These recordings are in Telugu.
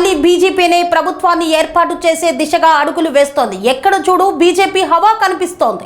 మళ్ళీ బీజేపీనే ప్రభుత్వాన్ని ఏర్పాటు చేసే దిశగా అడుగులు వేస్తోంది. ఎక్కడ చూడు బీజేపీ హవా కనిపిస్తోంది.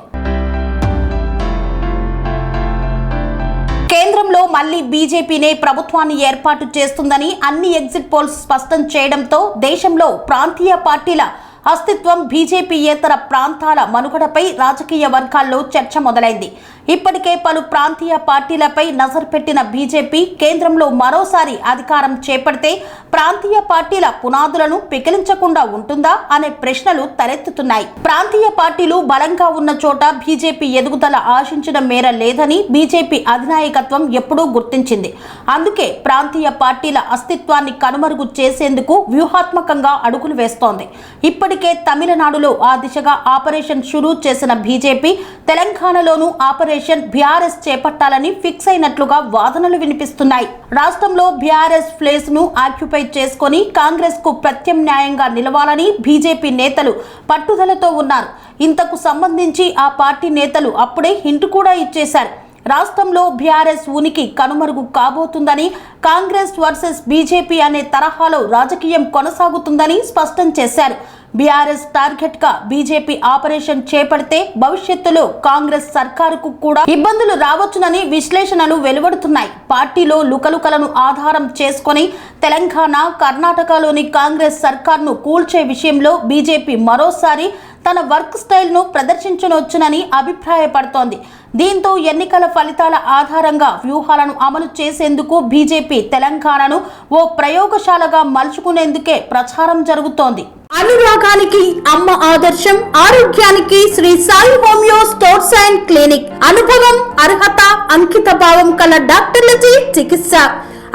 కేంద్రంలో మళ్ళీ బీజేపీనే ప్రభుత్వాన్ని ఏర్పాటు చేస్తుందని అన్ని ఎగ్జిట్ పోల్స్ స్పష్టం చేయడంతో దేశంలో ప్రాంతీయ పార్టీల అస్తిత్వం, బీజేపీయేతర ప్రాంతాల మనుగడపై రాజకీయ వర్గాల్లో చర్చ మొదలైంది. ఇప్పటికే పలు ప్రాంతీయ పార్టీలపై నజర్ పెట్టిన బీజేపీ కేంద్రంలో మరోసారి అధికారం చేపడితే ప్రాంతీయ పార్టీల పునాదులను పెకిలించకుండా ఉంటుందా అనే ప్రశ్నలు తలెత్తుతున్నాయి. ప్రాంతీయ పార్టీలు బలంగా ఉన్న చోట బీజేపీ ఎదుగుదల ఆశించిన మేర లేదని బీజేపీ అధినాయకత్వం ఎప్పుడూ గుర్తించింది. అందుకే ప్రాంతీయ పార్టీల అస్తిత్వాన్ని కనుమరుగు చేసేందుకు వ్యూహాత్మకంగా అడుగులు వేస్తోంది. ఇప్పటికే తమిళనాడులో ఆ దిశగా ఆపరేషన్ షురూ చేసిన బీజేపీ తెలంగాణలోనూ ఆపరేషన్ బీఆర్ఎస్ చేపట్టాలని ఫిక్స్ అయినట్లుగా వాదనలు వినిపిస్తున్నాయి. రాష్ట్రంలో బీఆర్ఎస్ ప్లేస్ ను ఆక్యుపై చేసుకుని కాంగ్రెస్ కు ప్రత్యామ్నాయంగా నిలవాలని బీజేపీ నేతలు పట్టుదలతో ఉన్నారు. ఇంతకు సంబంధించి ఆ పార్టీ నేతలు అప్పుడే హింట్ కూడా ఇచ్చేశారు. రాష్ట్రంలో బీఆర్ఎస్ ఉనికి కనుమరుగు కాబోతుందని, కాంగ్రెస్ వర్సెస్ బీజేపీ అనే తరహాలో రాజకీయం కొనసాగుతుందని స్పష్టం చేశారు. బీఆర్ఎస్ టార్గెట్ గా బీజేపీ ఆపరేషన్ చేపడితే భవిష్యత్తులో కాంగ్రెస్ సర్కారుకు కూడా ఇబ్బందులు రావచ్చునని విశ్లేషణలు వెలువడుతున్నాయి. పార్టీలో లుకలుకలను ఆధారం చేసుకొని తెలంగాణ, కర్ణాటకలోని కాంగ్రెస్ సర్కార్ను కూల్చే విషయంలో బీజేపీ మరోసారి తన వర్క్ స్టైల్ ను ప్రదర్శించనొచ్చునని అభిప్రాయపడుతోంది. దీంతో ఎన్నికల ఫలితాల ఆధారంగా వ్యూహాలను అమలు చేసేందుకు బీజేపీ తెలంగాణను ఓ ప్రయోగశాలగా మలుచుకునేందుకే ప్రచారం జరుగుతోంది. అనురాగానికి అమ్మ ఆదర్శం, ఆరోగ్యానికి Shri Sai homeo stores and clinic. అనుభవం, అర్హత, అంకిత భావం కల డాక్టర్లచే చికిత్స.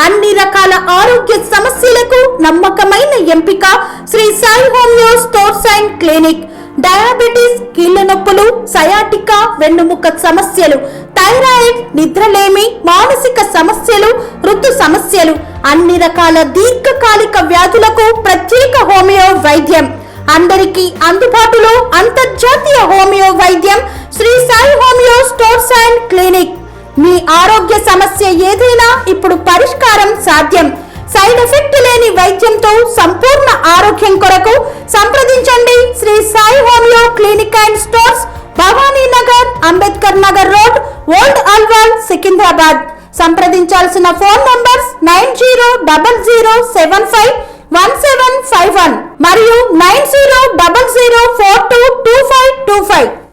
అన్ని రకాల ఆరోగ్య సమస్యలకు నమ్మకమైన ఎంపిక Shri Sai homeo stores and clinic. Diabetes, కీళ్ల నొప్పులు, సయాటికా, వెన్నుముక్క సమస్యలు, థైరాయిడ్, నిద్రలేమి, మానసిక సమస్యలు, ఋతు సమస్యలు, అన్ని రకాల దీర్ఘకాలిక వ్యాధులకు ప్రత్యేక హోమియో వైద్యం. అందరికీ అందుబాటులో అంతర్జాతీయ హోమియో వైద్యం Shri Sai homeo stores and clinic. మీ ఆరోగ్య సమస్య ఏదైనా ఇప్పుడు పరిష్కారం సాధ్యం. సైడ్ ఎఫెక్ట్ లేని వైద్యంతో సంపూర్ణ ఆరోగ్యం కొరకు సంప్రదించండి Shri Sai homeo clinic and stores, Bhavani Nagar, Ambedkar Nagar road, old Alwal, Secunderabad. సంప్రదించాల్సిన ఫోన్ నంబర్స్ 9000751751 మరియు 9000422525.